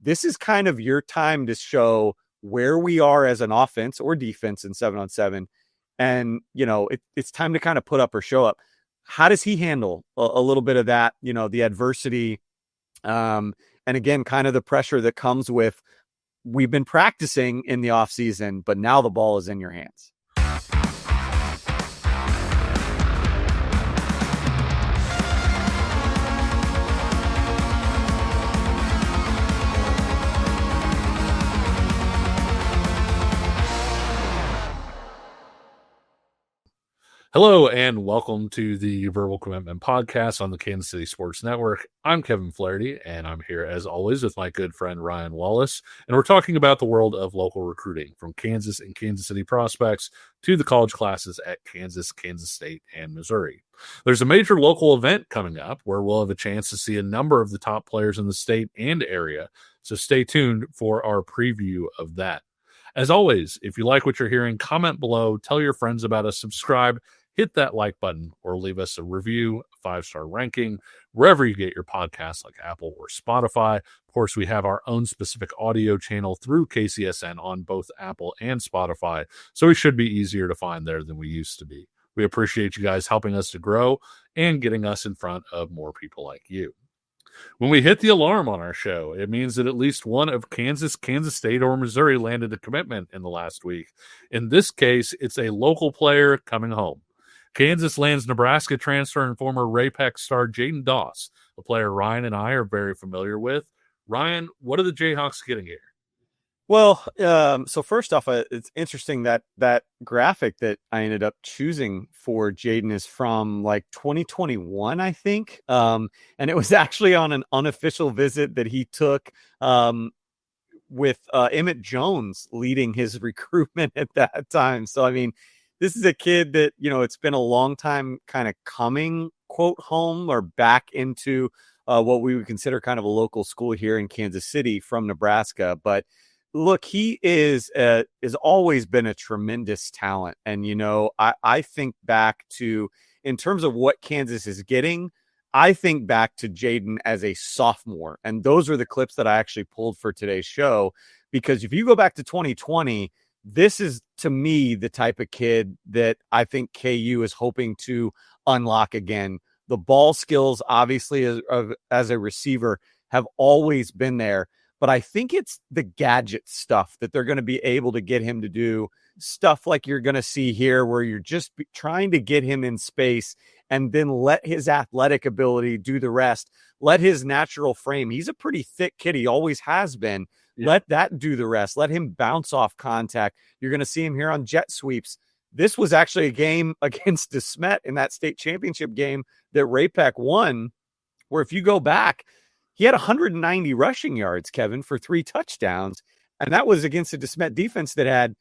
this is kind of your time to show where we are as an offense or defense in 7-on-7. And, it's time to kind of put up or show up. How does he handle a little bit of that, the adversity? And again, kind of the pressure that comes with, we've been practicing in the off season, but now the ball is in your hands. Hello and welcome to the Verbal Commitment Podcast on the Kansas City Sports Network. I'm Kevin Flaherty, and I'm here as always with my good friend Ryan Wallace, and we're talking about the world of local recruiting, from Kansas and Kansas City prospects to the college classes at Kansas, Kansas State, and Missouri. There's a major local event coming up where we'll have a chance to see a number of the top players in the state and area, so stay tuned for our preview of that. As always, if you like what you're hearing, comment below, tell your friends about us, subscribe, hit that like button, or leave us a review, a 5-star ranking, wherever you get your podcasts like Apple or Spotify. Of course, we have our own specific audio channel through KCSN on both Apple and Spotify, so we should be easier to find there than we used to be. We appreciate you guys helping us to grow and getting us in front of more people like you. When we hit the alarm on our show, it means that at least one of Kansas, Kansas State, or Missouri landed a commitment in the last week. In this case, it's a local player coming home. Kansas lands Nebraska transfer and former Ray-Pec star Jaidyn Doss, a player Ryan and I are very familiar with. Ryan, what are the Jayhawks getting here? Well, so first off, it's interesting that graphic that I ended up choosing for Jaidyn is from like 2021, I think. And it was actually on an unofficial visit that he took with Emmett Jones leading his recruitment at that time. So, I mean, this is a kid that, it's been a long time kind of coming, quote, home or back into what we would consider kind of a local school here in Kansas City from Nebraska. But look, he has always been a tremendous talent. And, I think back to, in terms of what Kansas is getting, I think back to Jaidyn as a sophomore. And those are the clips that I actually pulled for today's show, because if you go back to 2020, this is, to me, the type of kid that I think KU is hoping to unlock again. The ball skills, obviously, as a receiver, have always been there. But I think it's the gadget stuff that they're going to be able to get him to do, stuff like you're going to see here, where you're just trying to get him in space and then let his athletic ability do the rest. Let his natural frame. He's a pretty thick kid. He always has been. Yeah. Let that do the rest. Let him bounce off contact. You're going to see him here on jet sweeps. This was actually a game against DeSmet in that state championship game that Ray-Pec won, where if you go back, he had 190 rushing yards, Kevin, for 3 touchdowns. And that was against a DeSmet defense that had,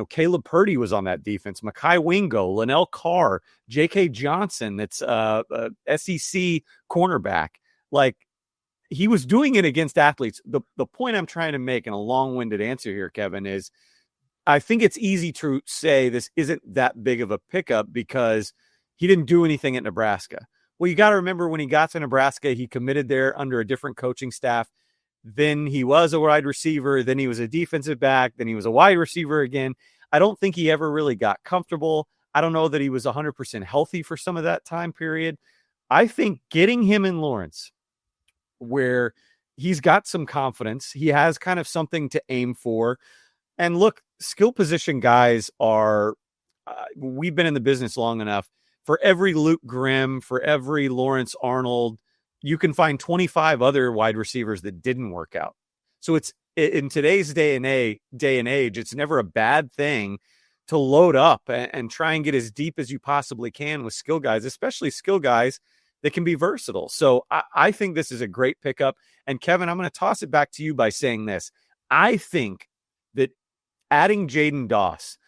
Caleb Purdy was on that defense, Mekhi Wingo, Linnell Carr, J.K. Johnson, that's SEC cornerback. Like, he was doing it against athletes. The point I'm trying to make in a long-winded answer here, Kevin, is I think it's easy to say this isn't that big of a pickup because he didn't do anything at Nebraska. Well, you got to remember, when he got to Nebraska, he committed there under a different coaching staff. Then he was a wide receiver. Then he was a defensive back. Then he was a wide receiver again. I don't think he ever really got comfortable. I don't know that he was 100% healthy for some of that time period. I think getting him in Lawrence, where he's got some confidence, he has kind of something to aim for. And look, skill position guys are, we've been in the business long enough. For every Luke Grimm, for every Lawrence Arnold, you can find 25 other wide receivers that didn't work out. So it's, in today's day and age, it's never a bad thing to load up and try and get as deep as you possibly can with skill guys, especially skill guys that can be versatile. So I think this is a great pickup. And Kevin, I'm going to toss it back to you by saying this. I think that adding Jaidyn Doss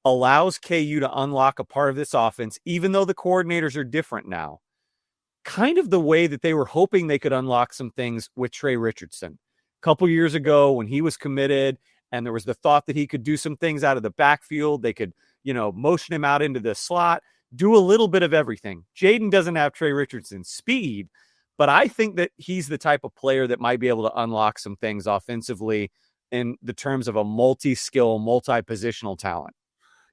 allows KU to unlock a part of this offense, even though the coordinators are different now, kind of the way that they were hoping they could unlock some things with Trey Richardson. A couple years ago when he was committed and there was the thought that he could do some things out of the backfield, they could, motion him out into the slot, do a little bit of everything. Jaidyn doesn't have Trey Richardson's speed, But I think that he's the type of player that might be able to unlock some things offensively in the terms of a multi-skill, multi-positional talent.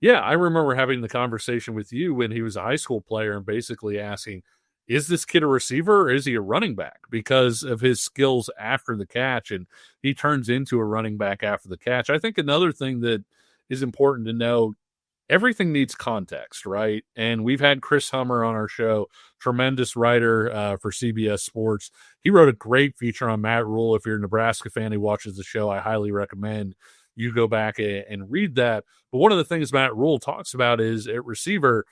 Yeah, I remember having the conversation with you when he was a high school player and basically asking, is this kid a receiver or is he a running back? Because of his skills after the catch, and he turns into a running back after the catch. I think another thing that is important to know, everything needs context, right? And we've had Chris Hummer on our show, tremendous writer for CBS Sports. He wrote a great feature on Matt Rule. If you're a Nebraska fan who watches the show, I highly recommend you go back and read that. But one of the things Matt Rule talks about is at receiver,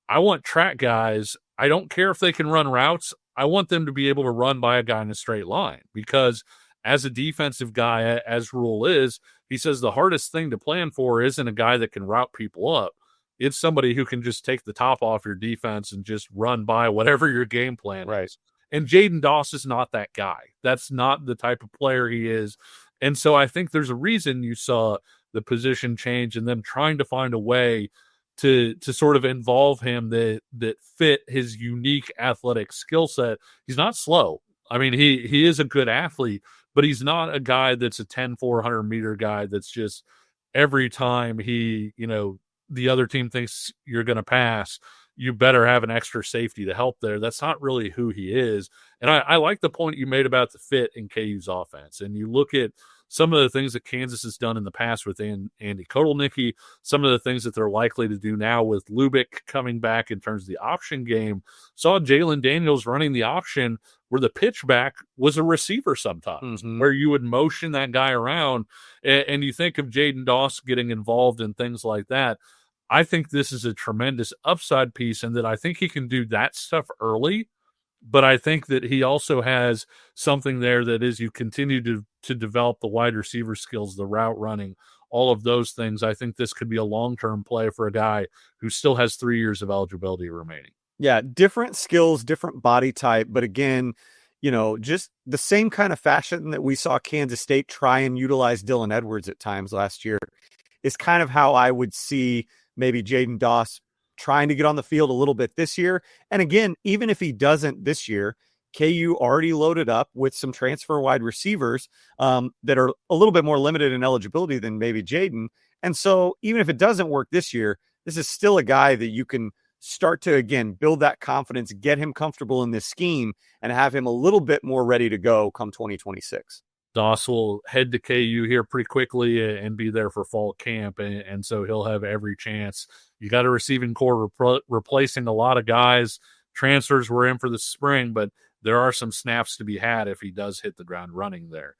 I want track guys. I don't care if they can run routes. I want them to be able to run by a guy in a straight line, because as a defensive guy, as Rule is, he says the hardest thing to plan for isn't a guy that can route people up. It's somebody who can just take the top off your defense and just run by whatever your game plan is. And Jaidyn Doss is not that guy. That's not the type of player he is. And so I think there's a reason you saw the position change and them trying to find a way to sort of involve him that fit his unique athletic skill set. He's not slow. I mean, he is a good athlete, but he's not a guy that's a 10-400 meter guy that's just every time the other team thinks you're going to pass, you better have an extra safety to help there. That's not really who he is. And I like the point you made about the fit in KU's offense. And you look at some of the things that Kansas has done in the past with Andy Kotelnicki, some of the things that they're likely to do now with Lubick coming back in terms of the option game. Saw Jalen Daniels running the option where the pitch back was a receiver sometimes, where you would motion that guy around. And you think of Jaidyn Doss getting involved in things like that. I think this is a tremendous upside piece, and that I think he can do that stuff early. But I think that he also has something there that as you continue to develop the wide receiver skills, the route running, all of those things, I think this could be a long-term play for a guy who still has 3 years of eligibility remaining. Yeah, different skills, different body type. But again, just the same kind of fashion that we saw Kansas State try and utilize Dylan Edwards at times last year is kind of how I would see maybe Jaidyn Doss trying to get on the field a little bit this year. And again, even if he doesn't this year, KU already loaded up with some transfer wide receivers that are a little bit more limited in eligibility than maybe Jaidyn. And so even if it doesn't work this year, this is still a guy that you can start to, again, build that confidence, get him comfortable in this scheme, and have him a little bit more ready to go come 2026. Doss will head to KU here pretty quickly and be there for fall camp, and so he'll have every chance. You got a receiving core replacing a lot of guys. Transfers were in for the spring, but there are some snaps to be had if he does hit the ground running there.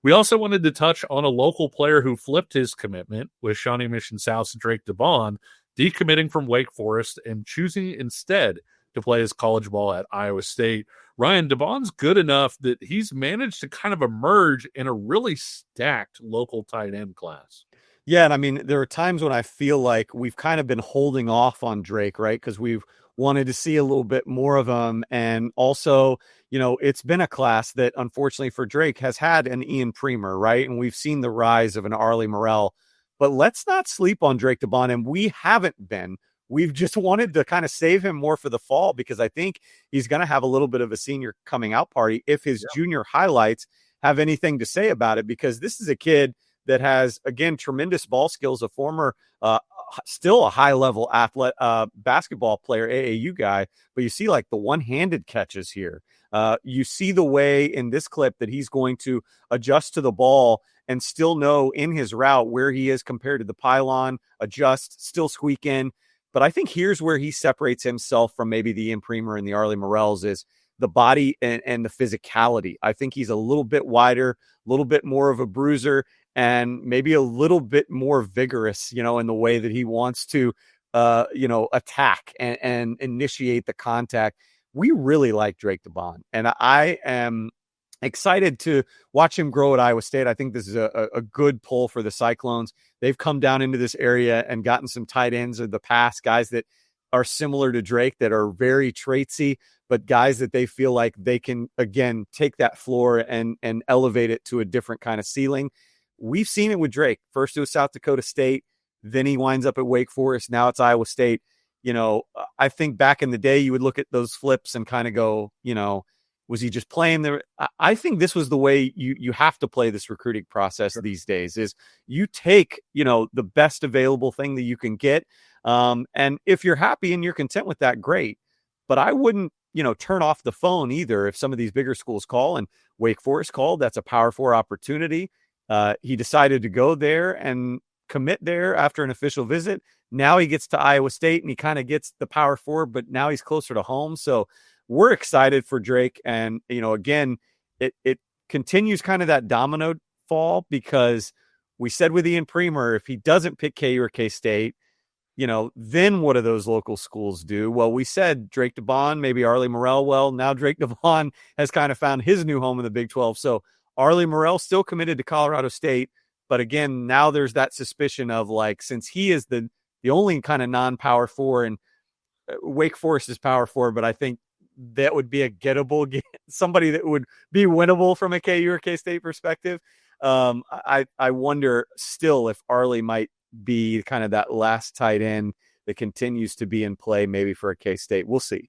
We also wanted to touch on a local player who flipped his commitment with Shawnee Mission South's Drake Debaun, decommitting from Wake Forest and choosing instead to play his college ball at Iowa State. Ryan, Debaun's good enough that he's managed to kind of emerge in a really stacked local tight end class. Yeah, and I mean, there are times when I feel like we've kind of been holding off on Drake, right? Because we've wanted to see a little bit more of him. And also, it's been a class that, unfortunately for Drake, has had an Ian Premer, right? And we've seen the rise of an Arlie Morrell. But let's not sleep on Drake Debaun, and we haven't been. We've just wanted to kind of save him more for the fall, because I think he's going to have a little bit of a senior coming out party if his junior highlights have anything to say about it, because this is a kid that has, again, tremendous ball skills, a former, still a high-level athlete, basketball player, AAU guy, but you see like the one-handed catches here. You see the way in this clip that he's going to adjust to the ball and still know in his route where he is compared to the pylon, adjust, still squeak in. But I think here's where he separates himself from maybe the Ian Premer and the Arlie Morrells is the body and the physicality. I think he's a little bit wider, a little bit more of a bruiser, and maybe a little bit more vigorous, in the way that he wants to, attack and initiate the contact. We really like Drake Debaun, and I am excited to watch him grow at Iowa State. I think this is a good pull for the Cyclones. They've come down into this area and gotten some tight ends of the past, guys that are similar to Drake, that are very traitsy, but guys that they feel like they can, again, take that floor and elevate it to a different kind of ceiling. We've seen it with Drake. First it was South Dakota State, then he winds up at Wake Forest. Now it's Iowa State. I think back in the day, you would look at those flips and kind of go, Was he just playing the? I think this was the way you have to play this recruiting process these days. Is you take the best available thing that you can get, and if you're happy and you're content with that, great. But I wouldn't turn off the phone either if some of these bigger schools call, and Wake Forest called. That's a Power 4 opportunity. He decided to go there and commit there after an official visit. Now he gets to Iowa State and he kind of gets the Power 4, but now he's closer to home. So we're excited for Drake. And, again, it continues kind of that domino fall, because we said with Ian Premer, if he doesn't pick KU or K-State, then what do those local schools do? Well, we said Drake Debaun, maybe Arlie Morrell. Well, now Drake Debaun has kind of found his new home in the Big 12. So Arlie Morrell still committed to Colorado State. But again, now there's that suspicion of, like, since he is the only kind of non-Power 4, and Wake Forest is Power 4, but I think that would be a gettable game, somebody that would be winnable from a KU or K-State perspective. I wonder still if Arlie might be kind of that last tight end that continues to be in play, maybe for a K-State. We'll see.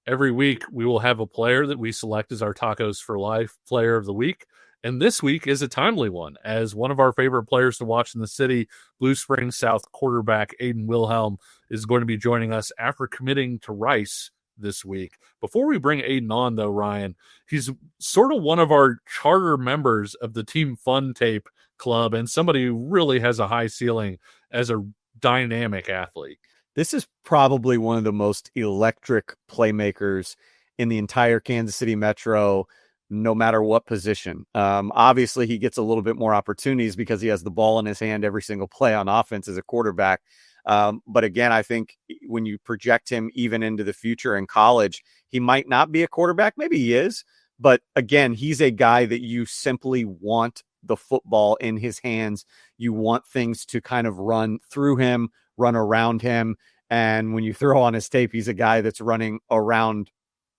Every week we will have a player that we select as our Tacos for Life player of the week. And this week is a timely one, as one of our favorite players to watch in the city, Blue Springs South quarterback Aiden Wilhelm, is going to be joining us after committing to Rice this week. Before we bring Aiden on, though, Ryan, he's sort of one of our charter members of the Team Fun Tape Club, and somebody who really has a high ceiling as a dynamic athlete. This is probably one of the most electric playmakers in the entire Kansas City Metro, no matter what position. Obviously, he gets a little bit more opportunities because he has the ball in his hand every single play on offense as a quarterback. But again, I think when you project him even into the future in college, he might not be a quarterback. Maybe he is. But again, he's a guy that you simply want the football in his hands. You want things to kind of run through him, run around him. And when you throw on his tape, he's a guy that's running around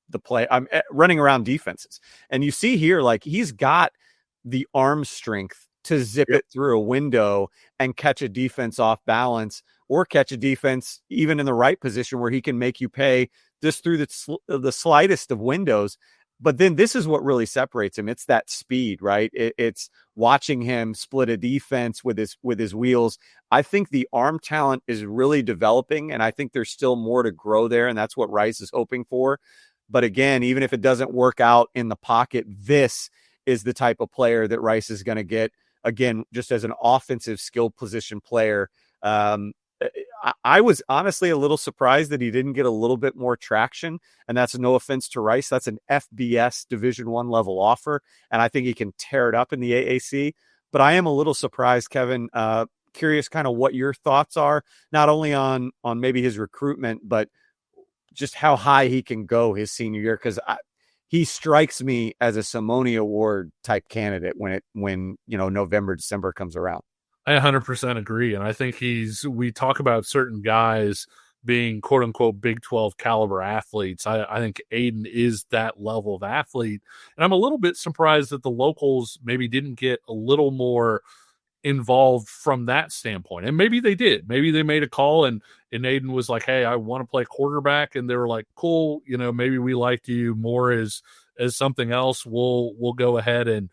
the play. I'm running around defenses. And you see here, like, he's got the arm strength to zip it through a window and catch a defense off balance, or catch a defense even in the right position where he can make you pay just through the slightest of windows. But then this is what really separates him. It's that speed, right? It's watching him split a defense with his wheels. I think the arm talent is really developing, and I think there's still more to grow there, and that's what Rice is hoping for. But again, even if it doesn't work out in the pocket, this is the type of player that Rice is going to get, again, just as an offensive skill position player. I was honestly a little surprised that he didn't get a little bit more traction, and that's no offense to Rice. That's an FBS Division I level offer, and I think he can tear it up in the AAC. But I am a little surprised, Kevin. Curious kind of what your thoughts are, not only on maybe his recruitment, but just how high he can go his senior year, because he strikes me as a Simone Award type candidate when November, December comes around. I 100% agree. And I think we talk about certain guys being quote unquote Big 12 caliber athletes. I think Aiden is that level of athlete. And I'm a little bit surprised that the locals maybe didn't get a little more involved from that standpoint. And maybe they did. Maybe they made a call and Aiden was like, hey, I want to play quarterback. And they were like, cool, maybe we liked you more as something else. We'll go ahead and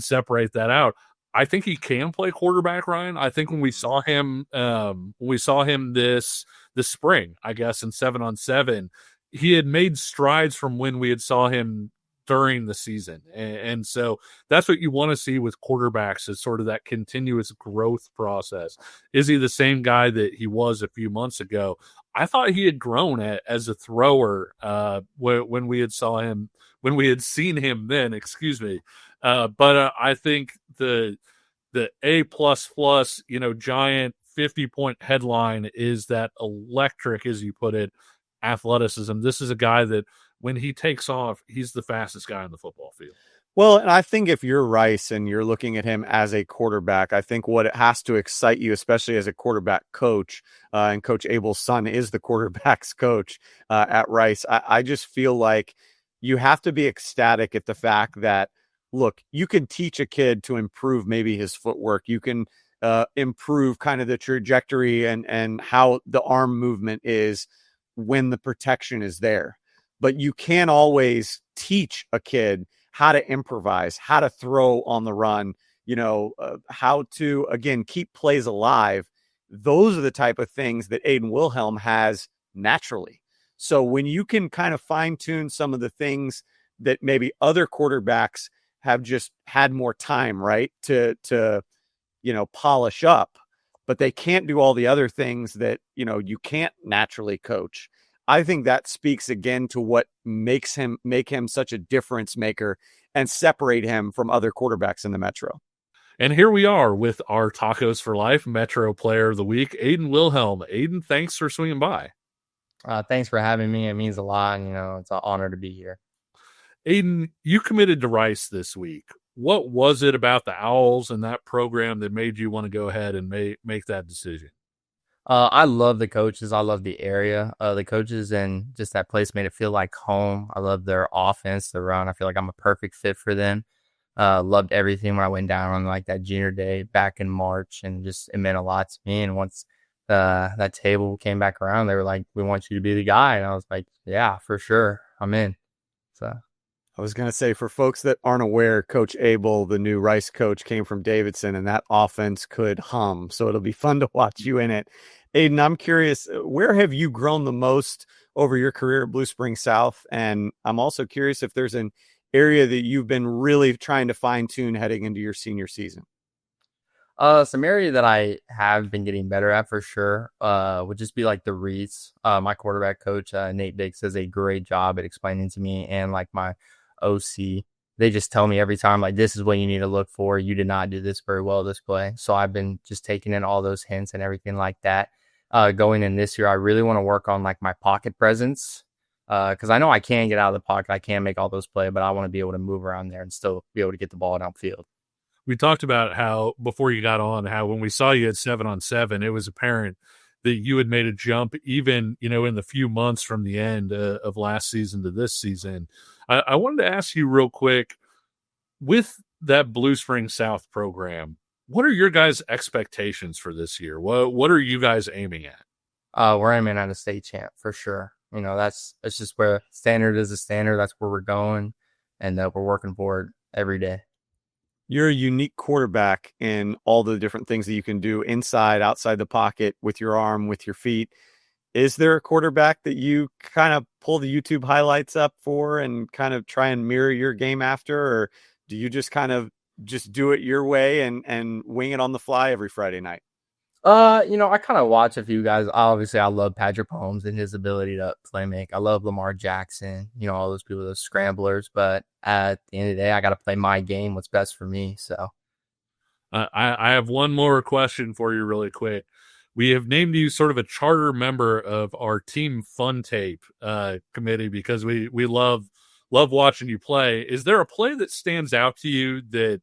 separate that out. I think he can play quarterback, Ryan. I think when we saw him this spring, I guess, in 7-on-7, he had made strides from when we had saw him during the season. And so that's what you want to see with quarterbacks, is sort of that continuous growth process. Is he the same guy that he was a few months ago? I thought he had grown as a thrower when we had seen him then, excuse me. But I think the A++, giant 50-point headline is that electric, as you put it, athleticism. This is a guy that when he takes off, he's the fastest guy on the football field. Well, and I think if you're Rice and you're looking at him as a quarterback, I think what it has to excite you, especially as a quarterback coach, and Coach Abel's son is the quarterback's coach at Rice. I just feel like you have to be ecstatic at the fact that, look, you can teach a kid to improve maybe his footwork. You can improve kind of the trajectory and how the arm movement is when the protection is there. But you can't always teach a kid how to improvise, how to throw on the run, how to, again, keep plays alive. Those are the type of things that Aiden Wilhelm has naturally. So when you can kind of fine tune some of the things that maybe other quarterbacks have just had more time, right, to polish up, but they can't do all the other things that, you can't naturally coach. I think that speaks again to what make him such a difference maker and separate him from other quarterbacks in the Metro. And here we are with our Tacos for Life Metro Player of the Week, Aiden Wilhelm. Aiden, thanks for swinging by. Thanks for having me. It means a lot. And, it's an honor to be here. Aiden, you committed to Rice this week. What was it about the Owls and that program that made you want to go ahead and make that decision? I love the coaches. I love the area. The coaches and just that place made it feel like home. I love their offense, the run. I feel like I'm a perfect fit for them. Loved everything when I went down on like that junior day back in March, and just it meant a lot to me. And once that table came back around, they were like, "We want you to be the guy," and I was like, "Yeah, for sure, I'm in." So. I was going to say, for folks that aren't aware, Coach Abel, the new Rice coach, came from Davidson, and that offense could hum. So it'll be fun to watch you in it. Aiden, I'm curious, where have you grown the most over your career at Blue Springs South? And I'm also curious if there's an area that you've been really trying to fine tune heading into your senior season. Some area that I have been getting better at for sure would just be like the reads. My quarterback coach, Nate Biggs, does a great job at explaining to me, and like my OC, they just tell me every time, like, this is what you need to look for. You did not do this very well this play. So I've been just taking in all those hints and everything like that. Going in this year, I really want to work on like my pocket presence, because I know I can get out of the pocket. I can make all those plays, but I want to be able to move around there and still be able to get the ball downfield. We talked about how, before you got on, how when we saw you at 7-on-7, it was apparent that you had made a jump even, in the few months from the end of last season to this season. I wanted to ask you real quick, with that Blue Springs South program, what are your guys' expectations for this year? What are you guys aiming at? We're aiming at a state champ for sure. That's just where standard is a standard. That's where we're going, and we're working for it every day. You're a unique quarterback in all the different things that you can do inside, outside the pocket, with your arm, with your feet. Is there a quarterback that you kind of pull the YouTube highlights up for and kind of try and mirror your game after, or do you just kind of just do it your way and wing it on the fly every Friday night? I kind of watch a few guys. Obviously, I love Patrick Mahomes and his ability to play make. I love Lamar Jackson, all those people, those scramblers. But at the end of the day, I got to play my game, what's best for me. So I have one more question for you really quick. We have named you sort of a charter member of our Team Fun Tape committee because we love watching you play. Is there a play that stands out to you that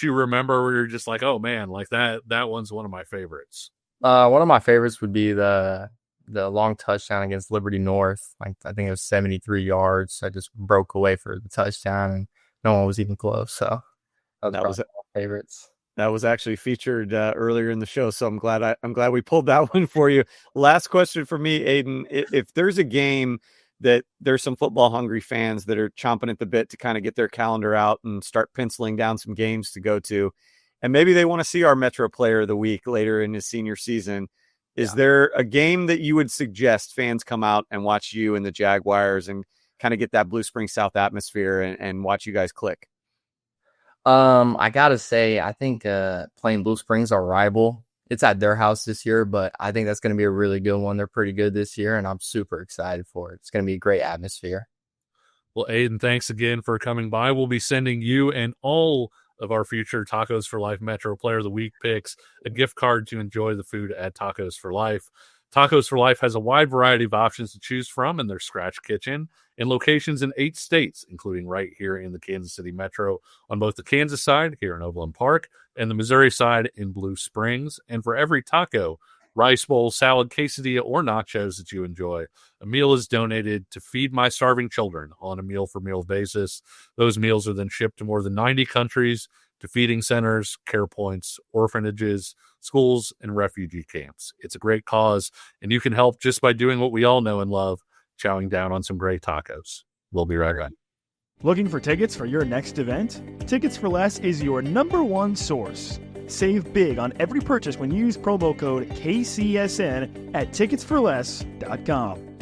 you remember where you're just like, oh man, like that one's one of my favorites? One of my favorites would be the long touchdown against Liberty North. Like, I think it was 73 yards. I just broke away for the touchdown, and no one was even close. So that was one of my favorites. That was actually featured earlier in the show, so I'm glad we pulled that one for you. Last question for me, Aiden. If there's a game that there's some football hungry fans that are chomping at the bit to kind of get their calendar out and start penciling down some games to go to, and maybe they want to see our Metro Player of the Week later in his senior season, is there a game that you would suggest fans come out and watch you and the Jaguars and kind of get that Blue Springs South atmosphere and watch you guys click? I gotta say, I think playing Blue Springs, our rival, it's at their house this year, but I think that's going to be a really good one. They're pretty good this year, and I'm super excited for it. It's going to be a great atmosphere. Well, Aiden, thanks again for coming by. We'll be sending you and all of our future Tacos for Life Metro Player of the Week picks a gift card to enjoy the food at Tacos for Life. Tacos for Life has a wide variety of options to choose from in their scratch kitchen in locations in 8 states, including right here in the Kansas City Metro on both the Kansas side here in Overland Park and the Missouri side in Blue Springs. And for every taco, rice bowl, salad, quesadilla, or nachos that you enjoy, a meal is donated to Feed My Starving Children on a meal-for-meal basis. Those meals are then shipped to more than 90 countries, to feeding centers, care points, orphanages, schools, and refugee camps. It's a great cause, and you can help just by doing what we all know and love, chowing down on some great tacos. We'll be right back. Looking for tickets for your next event? Tickets for Less is your #1 source. Save big on every purchase when you use promo code KCSN at ticketsforless.com.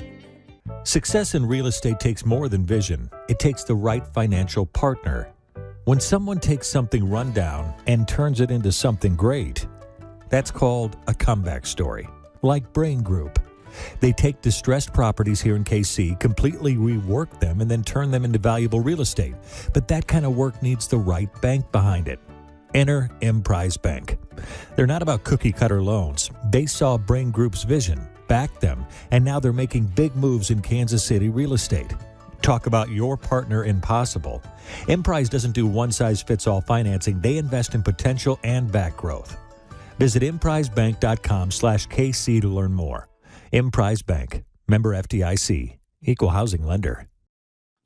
Success in real estate takes more than vision. It takes the right financial partner. When someone takes something rundown and turns it into something great, that's called a comeback story, like Brain Group. They take distressed properties here in KC, completely rework them, and then turn them into valuable real estate. But that kind of work needs the right bank behind it. Enter Emprise Bank. They're not about cookie-cutter loans. They saw Brain Group's vision, backed them, and now they're making big moves in Kansas City real estate. Talk about your partner in possible. Emprise doesn't do one-size-fits-all financing. They invest in potential and back growth. Visit emprisebank.com/KC to learn more. Emprise Bank, member FDIC, equal housing lender.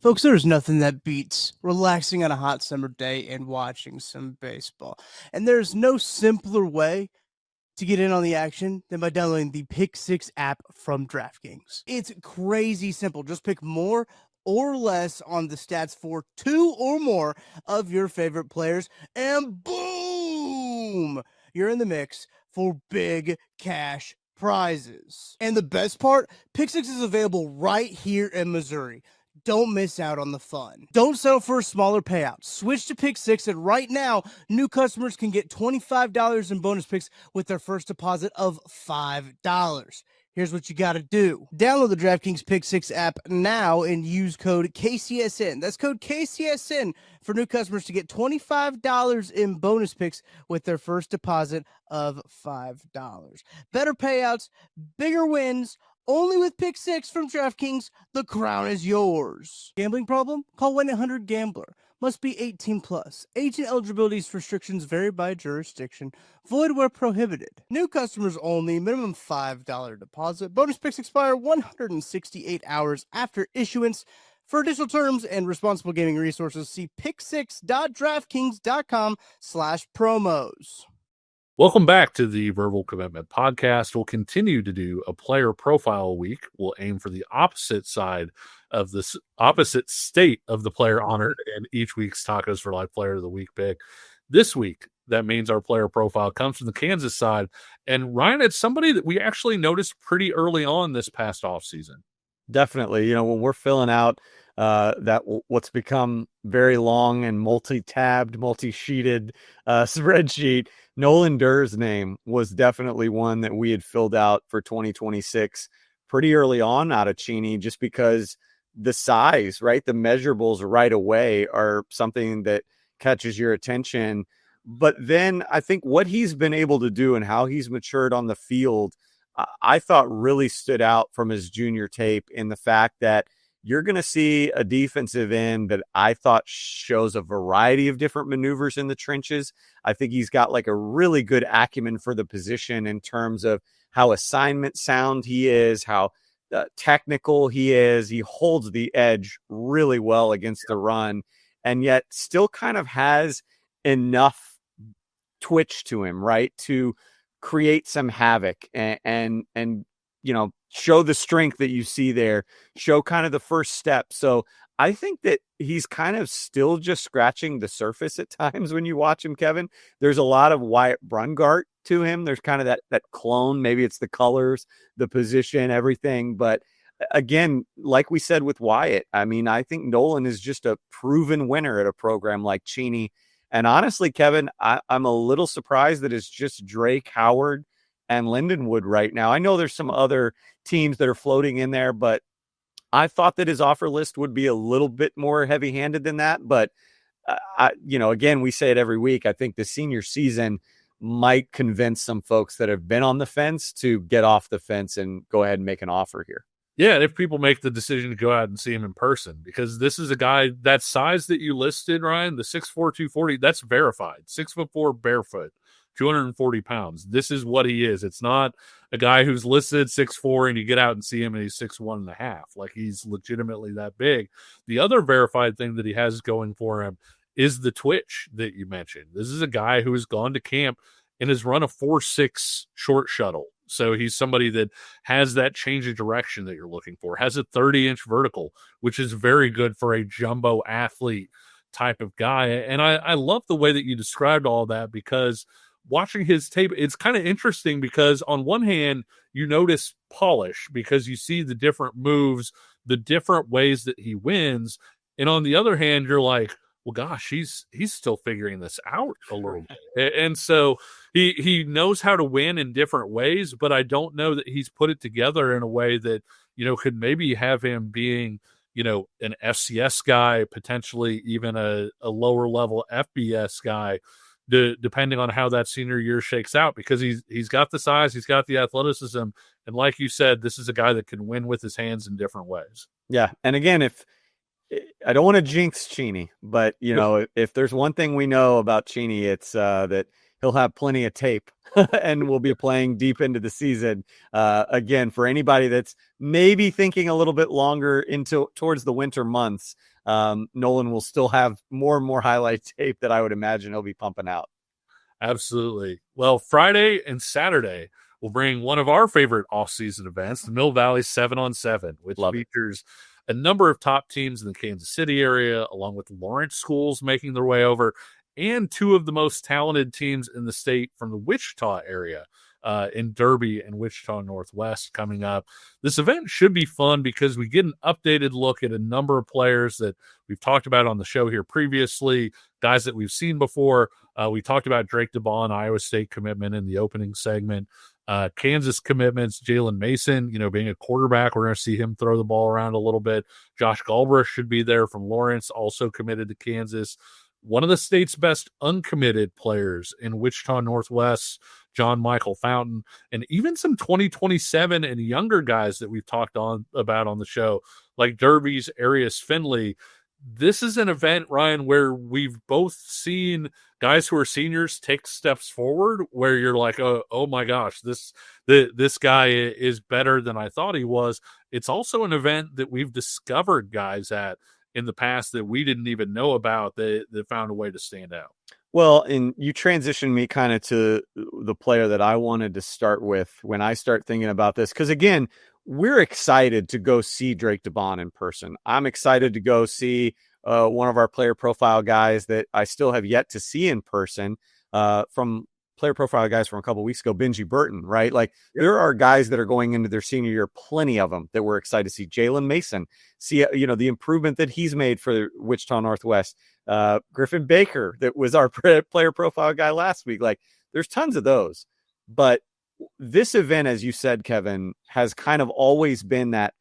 Folks, there's nothing that beats relaxing on a hot summer day and watching some baseball. And there's no simpler way to get in on the action than by downloading the Pick 6 app from DraftKings. It's crazy simple. Just pick more or less on the stats for 2 or more of your favorite players, and boom, you're in the mix for big cash prizes. And the best part, Pick 6 is available right here in Missouri. Don't miss out on the fun. Don't settle for a smaller payout. Switch to Pick 6, and right now, new customers can get $25 in bonus picks with their first deposit of $5. Here's what you got to do. Download the DraftKings Pick 6 app now and use code KCSN. That's code KCSN for new customers to get $25 in bonus picks with their first deposit of $5. Better payouts, bigger wins, only with Pick 6 from DraftKings. The crown is yours. Gambling problem? Call 1-800-GAMBLER. Must be 18 plus. Age and eligibility restrictions vary by jurisdiction. Void where prohibited. New customers only. Minimum $5 deposit. Bonus picks expire 168 hours after issuance. For additional terms and responsible gaming resources, see pick6.draftkings.com/promos. Welcome back to the Verbal Commitment Podcast. We'll continue to do a player profile week. We'll aim for the opposite side of this opposite state of the player honored and each week's Tacos for Life Player of the Week pick. This week, that means our player profile comes from the Kansas side. And Ryan, it's somebody that we actually noticed pretty early on this past offseason. Definitely. You know, when we're filling out what's become very long and multi-tabbed, multi-sheeted spreadsheet, Nolan Durr's name was definitely one that we had filled out for 2026 pretty early on out of Cheney, just because the size, right? The measurables right away are something that catches your attention. But then I think what he's been able to do and how he's matured on the field, I thought really stood out from his junior tape in the fact that you're going to see a defensive end that I thought shows a variety of different maneuvers in the trenches. I think he's got like a really good acumen for the position in terms of how assignment sound he is, how technical he is. He holds the edge really well against the run, and yet still kind of has enough twitch to him, right, to create some havoc and you know, show the strength that you see there, show kind of the first step. So I think that he's kind of still just scratching the surface at times when you watch him, Kevin. There's a lot of Wyatt Brungart to him. There's kind of that clone. Maybe it's the colors, the position, everything. But again, like we said with Wyatt, I mean, I think Nolan is just a proven winner at a program like Cheney. And honestly, Kevin, I'm a little surprised that it's just Drake, Howard, and Lindenwood right now. I know there's some other teams that are floating in there, but I thought that his offer list would be a little bit more heavy-handed than that. But, again, we say it every week. I think the senior season might convince some folks that have been on the fence to get off the fence and go ahead and make an offer here. Yeah, and if people make the decision to go out and see him in person, because this is a guy, that size that you listed, Ryan, the 6'4", 240, that's verified. 6'4", barefoot, 240 pounds. This is what he is. It's not a guy who's listed 6'4", and you get out and see him and he's 6'1.5". Like, he's legitimately that big. The other verified thing that he has going for him is the twitch that you mentioned. This is a guy who has gone to camp and has run a 4.6 short shuttle So he's somebody that has that change of direction that you're looking for, has a 30-inch vertical, which is very good for a jumbo athlete type of guy. And I love the way that you described all that, because watching his tape, it's kind of interesting because on one hand, you notice polish because you see the different moves, the different ways that he wins. And on the other hand, you're like, well, gosh, he's still figuring this out a little bit. And so he knows how to win in different ways, but I don't know that he's put it together in a way that, could maybe have him being, an FCS guy, potentially even a lower level FBS guy, depending on how that senior year shakes out, because he's got the size, he's got the athleticism. And like you said, this is a guy that can win with his hands in different ways. Yeah. And again, if I don't want to jinx Cheney, but if there's one thing we know about Cheney, it's that he'll have plenty of tape and we'll be playing deep into the season. Again, for anybody that's maybe thinking a little bit longer towards the winter months, Nolan will still have more and more highlight tape that I would imagine he'll be pumping out. Absolutely. Well, Friday and Saturday, we'll bring one of our favorite off-season events, the Mill Valley 7-on-7, which features a number of top teams in the Kansas City area, along with Lawrence schools making their way over, and two of the most talented teams in the state from the Wichita area, in Derby and Wichita Northwest coming up. This event should be fun because we get an updated look at a number of players that we've talked about on the show here previously, guys that we've seen before. We talked about Drake Debaun, Iowa State commitment in the opening segment. Kansas commitments, Jalen Mason, being a quarterback, we're going to see him throw the ball around a little bit. Josh Galbraith should be there from Lawrence, also committed to Kansas. One of the state's best uncommitted players in Wichita Northwest, John Michael Fountain, and even some 2027 and younger guys that we've talked about on the show, like Derby's Arias Finley. This is an event, Ryan, where we've both seen guys who are seniors take steps forward where you're like, oh my gosh, this guy is better than I thought he was. It's also an event that we've discovered guys at in the past that we didn't even know about that found a way to stand out. Well, and you transitioned me kind of to the player that I wanted to start with when I start thinking about this. Because again, we're excited to go see Drake Debaun in person. I'm excited to go see one of our player profile guys that I still have yet to see in person, from player profile guys from a couple of weeks ago, Benji Burton, right? Like there are guys that are going into their senior year, plenty of them that we're excited to see. Jalen Mason, see, the improvement that he's made for Wichita Northwest. Griffin Baker, that was our player profile guy last week. Like there's tons of those, but this event, as you said, Kevin, has kind of always been that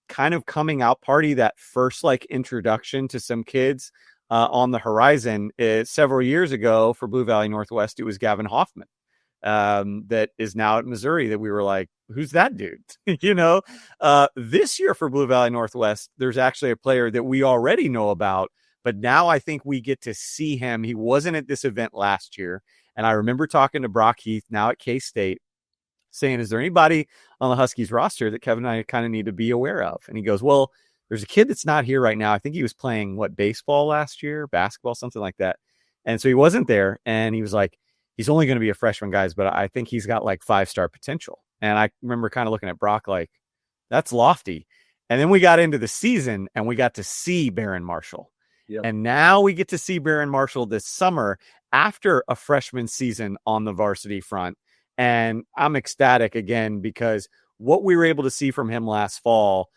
kind of coming out party, that first introduction to some kids on the horizon. Several years ago for Blue Valley Northwest, it was Gavin Hoffman, that is now at Missouri, that we were like, who's that dude? This year for Blue Valley Northwest, there's actually a player that we already know about, but now I think we get to see him. He wasn't at this event last year. And I remember talking to Brock Heath, now at K-State, saying, is there anybody on the Huskies roster that Kevin and I kind of need to be aware of? And he goes, well, there's a kid that's not here right now. I think he was playing baseball last year, basketball, something like that. And so he wasn't there. And he was like, he's only going to be a freshman, guys, but I think he's got 5-star potential. And I remember kind of looking at Brock like, that's lofty. And then we got into the season and we got to see Barron Marshall. Yep. And now we get to see Barron Marshall this summer after a freshman season on the varsity front. And I'm ecstatic again, because what we were able to see from him last fall,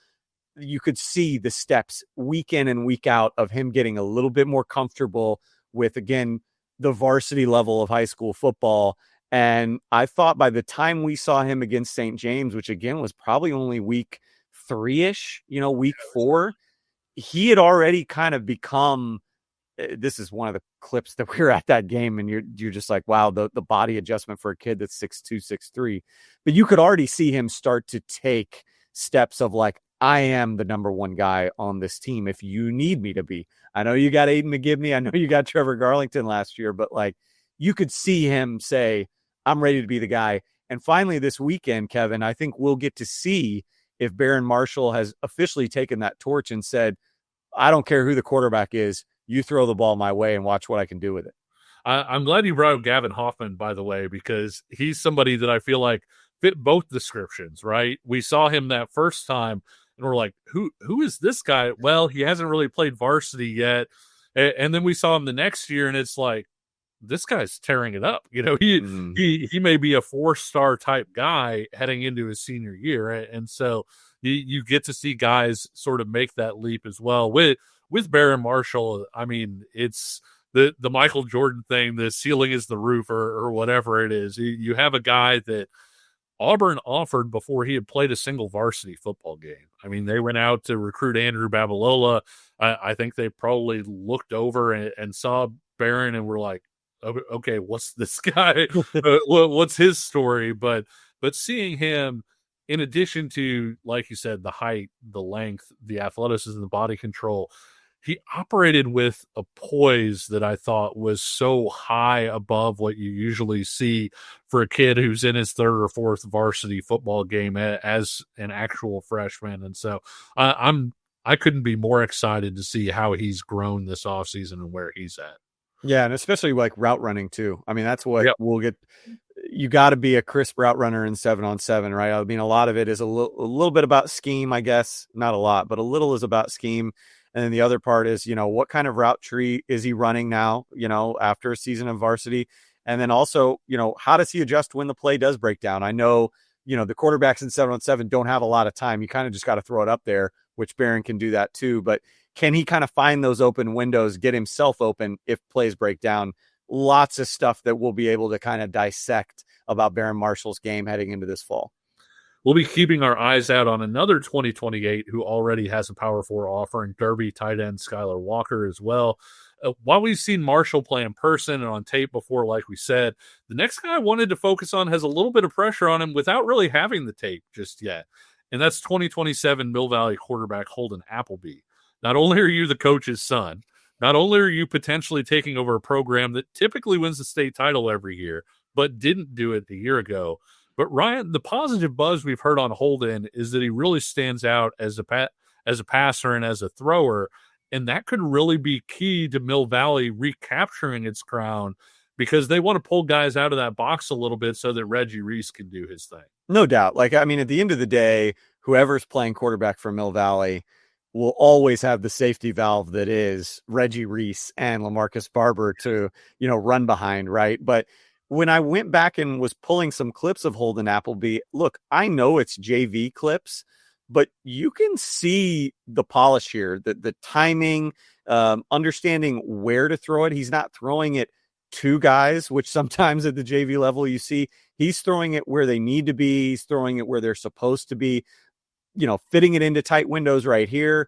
you could see the steps week in and week out of him getting a little bit more comfortable with, again, the varsity level of high school football. And I thought by the time we saw him against St. James, which again was probably only week 3-ish, week 4, he had already kind of become, this is one of the clips that we were at that game, and you're just like, wow, the body adjustment for a kid that's 6'2", 6'3". But you could already see him start to take steps of I am the number one guy on this team if you need me to be. I know you got Aiden McGivney. I know you got Trevor Garlington last year, but you could see him say, I'm ready to be the guy. And finally this weekend, Kevin, I think we'll get to see if Barron Marshall has officially taken that torch and said, I don't care who the quarterback is, you throw the ball my way and watch what I can do with it. I'm glad you brought up Gavin Hoffman, by the way, because he's somebody that I feel like fit both descriptions, right? We saw him that first time and we're like, who is this guy? Well, he hasn't really played varsity yet. And then we saw him the next year and it's like, this guy's tearing it up. He may be a 4-star type guy heading into his senior year. And so you get to see guys sort of make that leap as well. With Barron Marshall, I mean, it's the Michael Jordan thing, the ceiling is the roof or whatever it is. You have a guy that Auburn offered before he had played a single varsity football game. I mean, they went out to recruit Andrew Babalola. I think they probably looked over and saw Barron and were like, okay, what's this guy? What's his story? But seeing him, in addition to, like you said, the height, the length, the athleticism, the body control, he operated with a poise that I thought was so high above what you usually see for a kid who's in his third or fourth varsity football game as an actual freshman. And so I couldn't be more excited to see how he's grown this offseason and where he's at. Yeah, and especially like route running too. I mean, that's what we'll get. You got to be a crisp route runner in 7-on-7, right? I mean, a lot of it is a little bit about scheme, I guess. Not a lot, but a little is about scheme. And then the other part is, what kind of route tree is he running now, after a season of varsity? And then also, how does he adjust when the play does break down? I know, the quarterbacks in 7-on-7 don't have a lot of time. You kind of just got to throw it up there, which Barron can do that too. But can he kind of find those open windows, get himself open if plays break down? Lots of stuff that we'll be able to kind of dissect about Barron Marshall's game heading into this fall. We'll be keeping our eyes out on another 2028 who already has a Power 4 offer in Derby tight end Skylar Walker as well. While we've seen Marshall play in person and on tape before, like we said, the next guy I wanted to focus on has a little bit of pressure on him without really having the tape just yet. And that's 2027 Mill Valley quarterback Holden Appleby. Not only are you the coach's son, not only are you potentially taking over a program that typically wins the state title every year, but didn't do it a year ago. But Ryan, the positive buzz we've heard on Holden is that he really stands out as a passer and as a thrower, and that could really be key to Mill Valley recapturing its crown because they want to pull guys out of that box a little bit so that Reggie Reese can do his thing. No doubt. At the end of the day, whoever's playing quarterback for Mill Valley will always have the safety valve that is Reggie Reese and LaMarcus Barber to, run behind, right? But when I went back and was pulling some clips of Holden Appleby, look, I know it's JV clips, but you can see the polish here, the timing, understanding where to throw it. He's not throwing it to guys, which sometimes at the JV level you see. He's throwing it where they need to be. He's throwing it where they're supposed to be, fitting it into tight windows right here.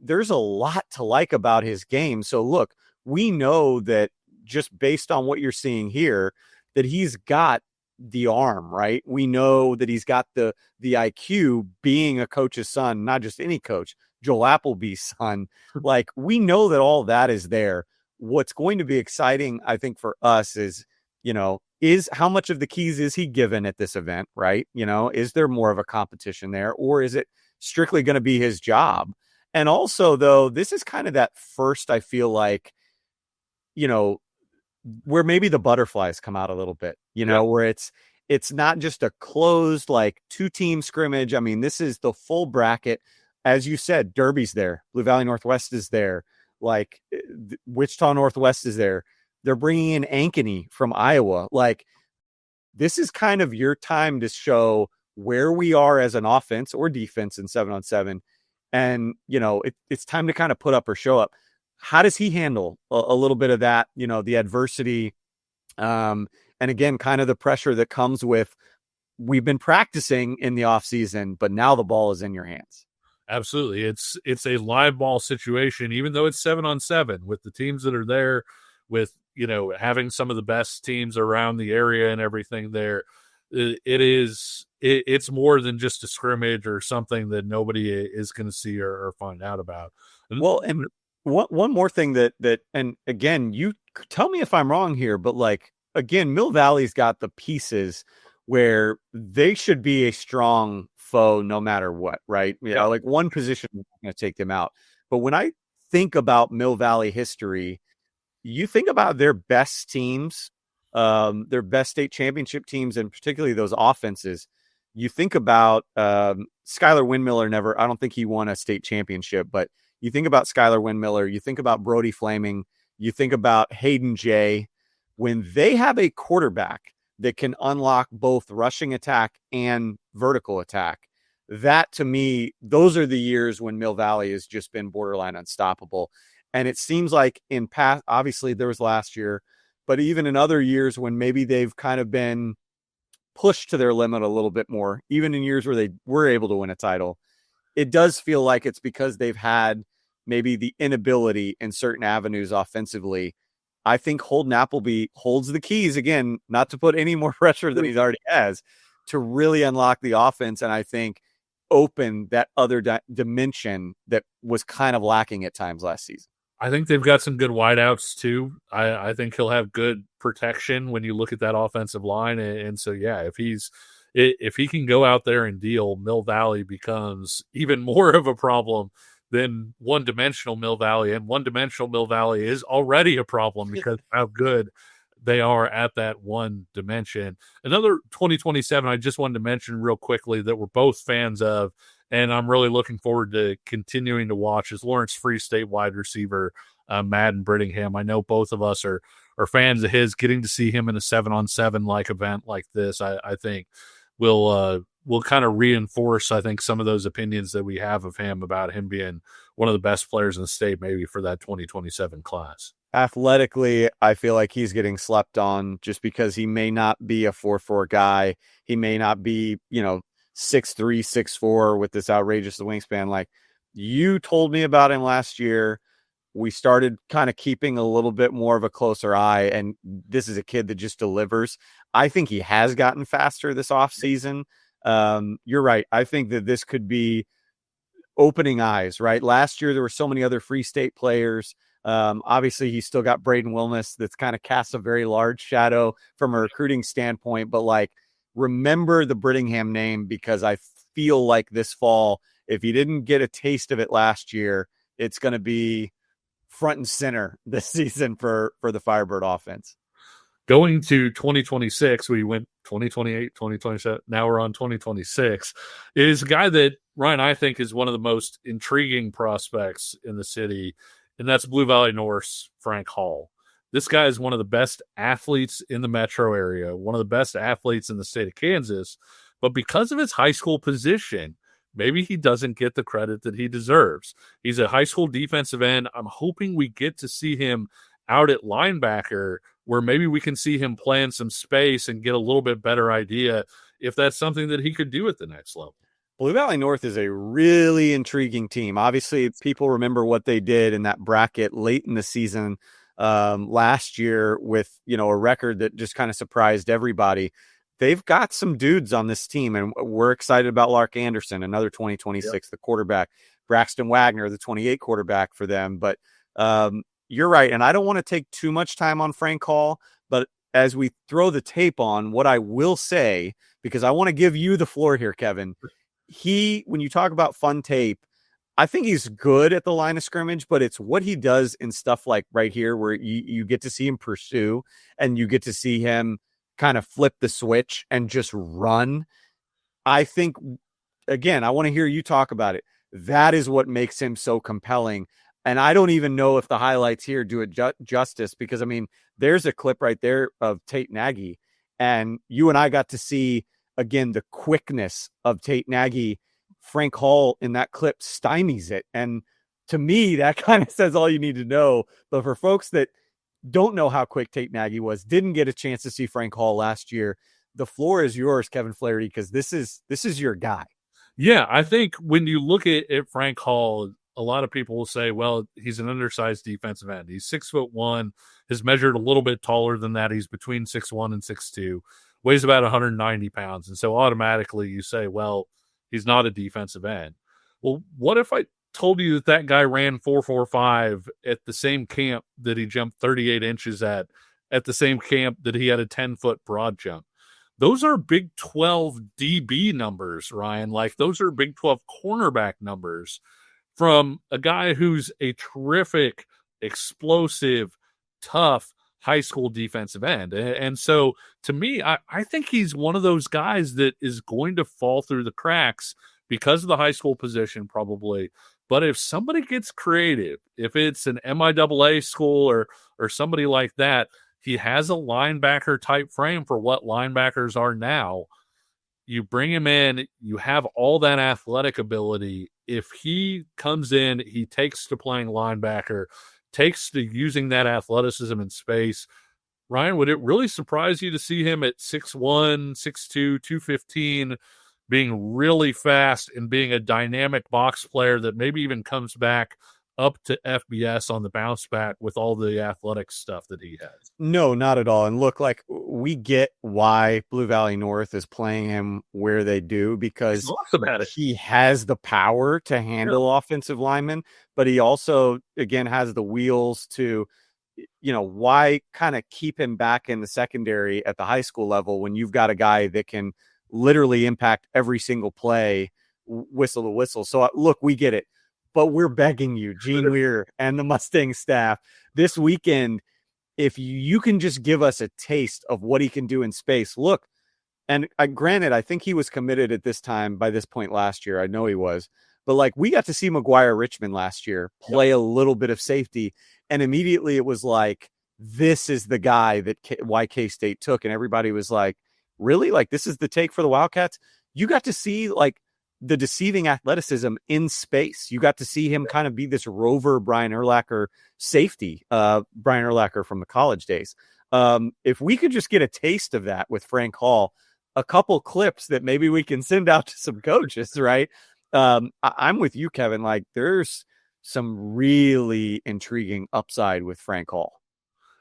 There's a lot to like about his game. So look, we know that just based on what you're seeing here, that he's got the arm, right? We know that he's got the IQ being a coach's son, not just any coach, Joel Appleby's son. We know that all that is there. What's going to be exciting, I think, for us is how much of the keys is he given at this event, right? Is there more of a competition there, or is it strictly going to be his job? And also, though, this is kind of that first, I feel like, where maybe the butterflies come out a little bit, where it's not just a closed, 2-team scrimmage. I mean, this is the full bracket. As you said, Derby's there. Blue Valley Northwest is there. Wichita Northwest is there. They're bringing in Ankeny from Iowa. This is kind of your time to show where we are as an offense or defense in 7-on-7. And, it's time to kind of put up or show up. How does he handle a little bit of that, the adversity? And again, kind of the pressure that comes with, we've been practicing in the off season, but now the ball is in your hands. Absolutely. It's a live ball situation, even though it's 7-on-7 with the teams that are there, with, having some of the best teams around the area and everything there. It's more than just a scrimmage or something that nobody is going to see or find out about. Well, and one more thing that, and again, you tell me if I'm wrong here, but again, Mill Valley's got the pieces where they should be a strong foe no matter what, right? One position is going to take them out. But when I think about Mill Valley history, you think about their best teams, their best state championship teams, and particularly those offenses. You think about Skylar Windmiller I don't think he won a state championship, but you think about Skylar Windmiller, you think about Brody Flaming, you think about Hayden Jay. When they have a quarterback that can unlock both rushing attack and vertical attack, that to me, those are the years when Mill Valley has just been borderline unstoppable. And it seems like in past, obviously there was last year, but even in other years when maybe they've kind of been pushed to their limit a little bit more, even in years where they were able to win a title, it does feel like it's because they've had maybe the inability in certain avenues offensively. I think Holden Appleby holds the keys, again, not to put any more pressure than he already has, to really unlock the offense. And I think open that other dimension that was kind of lacking at times last season. I think they've got some good wideouts too. I think he'll have good protection when you look at that offensive line. And so, yeah, if he can go out there and deal, Mill Valley becomes even more of a problem than one-dimensional Mill Valley. And one-dimensional Mill Valley is already a problem because of how good they are at that one dimension. Another 2027 I just wanted to mention real quickly that we're both fans of, and I'm really looking forward to continuing to watch, is Lawrence Free State wide receiver Madden Brittingham. I know both of us are fans of his. Getting to see him in a 7-on-7 like event like this, I think will kind of reinforce, I think, some of those opinions that we have of him about him being one of the best players in the state, maybe for that 2027 class. Athletically, I feel like he's getting slept on just because he may not be a 4.4 guy. He may not be, 6'3", 6'4" with this outrageous wingspan. Like you told me about him last year. We started kind of keeping a little bit more of a closer eye, and this is a kid that just delivers. I think he has gotten faster this offseason. You're right. I think that this could be opening eyes, right? Last year, there were so many other Free State players. Obviously, he's still got Braden Wilmus that's kind of casts a very large shadow from a recruiting standpoint. But like, remember the Brittingham name, because I feel like this fall, if you didn't get a taste of it last year, it's going to be front and center this season for the Firebird offense. Going to 2026, we went 2028, 2027. Now we're on 2026. Is a guy that, Ryan, I think is one of the most intriguing prospects in the city, and that's Blue Valley North's Frank Hall. This guy is one of the best athletes in the metro area, one of the best athletes in the state of Kansas, but because of his high school position, maybe he doesn't get the credit that he deserves. He's a high school defensive end. I'm hoping we get to see him out at linebacker, where maybe we can see him play in some space and get a little bit better idea if that's something that he could do at the next level. Blue Valley North is a really intriguing team. Obviously, people remember what they did in that bracket late in the season last year with, a record that just kind of surprised everybody. They've got some dudes on this team, and we're excited about Lark Anderson, another 2026, the quarterback, Braxton Wagner, the 28 quarterback for them. But you're right. And I don't want to take too much time on Frank Hall, but as we throw the tape on, what I will say, because I want to give you the floor here, Kevin, when you talk about fun tape, I think he's good at the line of scrimmage, but it's what he does in stuff like right here where you get to see him pursue and you get to see him kind of flip the switch and just run. I think, again, I want to hear you talk about it. That is what makes him so compelling. And I don't even know if the highlights here do it justice, because, there's a clip right there of Tate Nagy, and you and I got to see, again, the quickness of Tate Nagy. Frank Hall in that clip stymies it. And to me, that kind of says all you need to know. But for folks that don't know how quick Tate Nagy was, didn't get a chance to see Frank Hall last year, the floor is yours, Kevin Flaherty, because this is your guy. Yeah, I think when you look at Frank Hall, a lot of people will say, well, he's an undersized defensive end. He's 6'1", has measured a little bit taller than that. He's between 6'1" and 6'2", weighs about 190 pounds. And so automatically you say, well, he's not a defensive end. Well, what if I told you that guy ran 4.45 at the same camp that he jumped 38 inches at the same camp that he had a 10-foot broad jump? Those are Big 12 DB numbers, Ryan. Like, those are Big 12 cornerback numbers from a guy who's a terrific, explosive, tough, high school defensive end. And so to me, I think he's one of those guys that is going to fall through the cracks because of the high school position, probably. But if somebody gets creative, if it's an MIAA school or somebody like that, he has a linebacker type frame for what linebackers are now. You bring him in, you have all that athletic ability. If he comes in, he takes to playing linebacker, takes to using that athleticism in space. Ryan, would it really surprise you to see him at 6'1", 6'2", 215, being really fast and being a dynamic box player that maybe even comes back up to FBS on the bounce back with all the athletic stuff that he has? No, not at all. And look, like, we get why Blue Valley North is playing him where they do, because awesome at it. He has the power to handle offensive linemen, but he also, again, has the wheels to, why kind of keep him back in the secondary at the high school level when you've got a guy that can literally impact every single play, whistle to whistle. So look, we get it, but we're begging you, Gene Weir and the Mustang staff, this weekend, if you can just give us a taste of what he can do in space. Look, and granted, I think he was committed at this time by this point last year. I know he was, but like, we got to see McGuire Richmond last year play a little bit of safety. And immediately it was like, this is the guy that K-State took. And everybody was like, really? Like, this is the take for the Wildcats? You got to see like the deceiving athleticism in space. You got to see him kind of be this rover Brian Urlacher safety, Brian Urlacher from the college days. If we could just get a taste of that with Frank Hall, a couple clips that maybe we can send out to some coaches, right? I'm with you, Kevin. Like, there's some really intriguing upside with Frank Hall.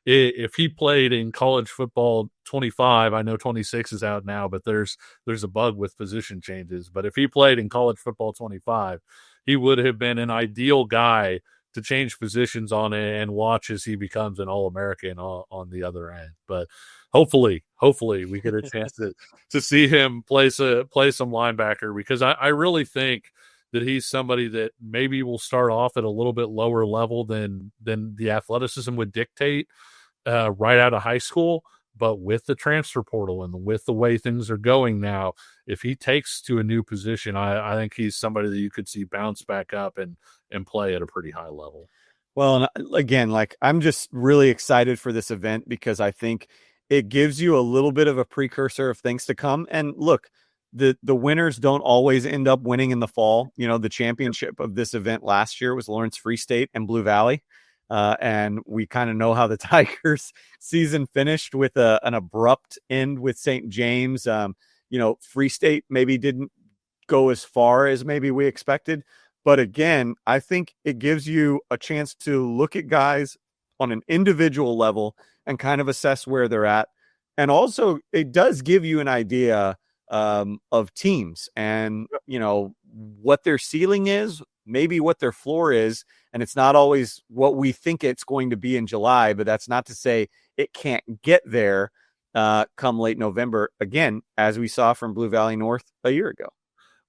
If he played in college football 25, I know 26 is out now, but there's a bug with position changes. But if he played in college football 25, he would have been an ideal guy to change positions on it and watch as he becomes an All-American on the other end. But hopefully we get a chance to see him play some linebacker, because I really think that he's somebody that maybe will start off at a little bit lower level than the athleticism would dictate right out of high school. But with the transfer portal and with the way things are going now, if he takes to a new position, I think he's somebody that you could see bounce back up and play at a pretty high level. Well, and again, like, I'm just really excited for this event because I think it gives you a little bit of a precursor of things to come. And look, the winners don't always end up winning in the fall. The championship of this event last year was Lawrence Free State and Blue Valley. And we kind of know how the Tigers season finished with an abrupt end with St. James. Free State maybe didn't go as far as maybe we expected. But again, I think it gives you a chance to look at guys on an individual level and kind of assess where they're at. And also, it does give you an idea of teams and, what their ceiling is, maybe what their floor is. And it's not always what we think it's going to be in July, but that's not to say it can't get there come late November, again, as we saw from Blue Valley North a year ago.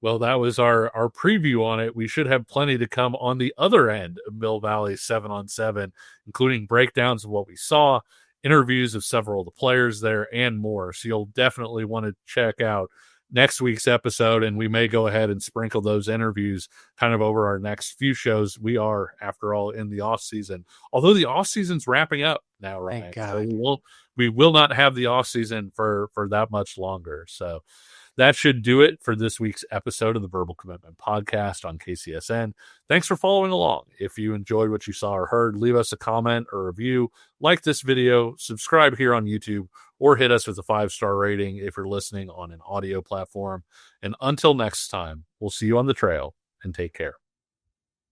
Well, that was our preview on it. We should have plenty to come on the other end of Mill Valley 7-on-7, including breakdowns of what we saw, interviews of several of the players there, and more. So you'll definitely want to check out next week's episode, and we may go ahead and sprinkle those interviews kind of over our next few shows. We are, after all, in the off season, although the off season's wrapping up now, right? Thank God. So we will not have the off season for that much longer. So that should do it for this week's episode of the Verbal Commitment Podcast on KCSN. Thanks for following along. If you enjoyed what you saw or heard, leave us a comment or review, like this video, subscribe here on YouTube, or hit us with a 5-star rating if you're listening on an audio platform. And until next time, we'll see you on the trail, and take care.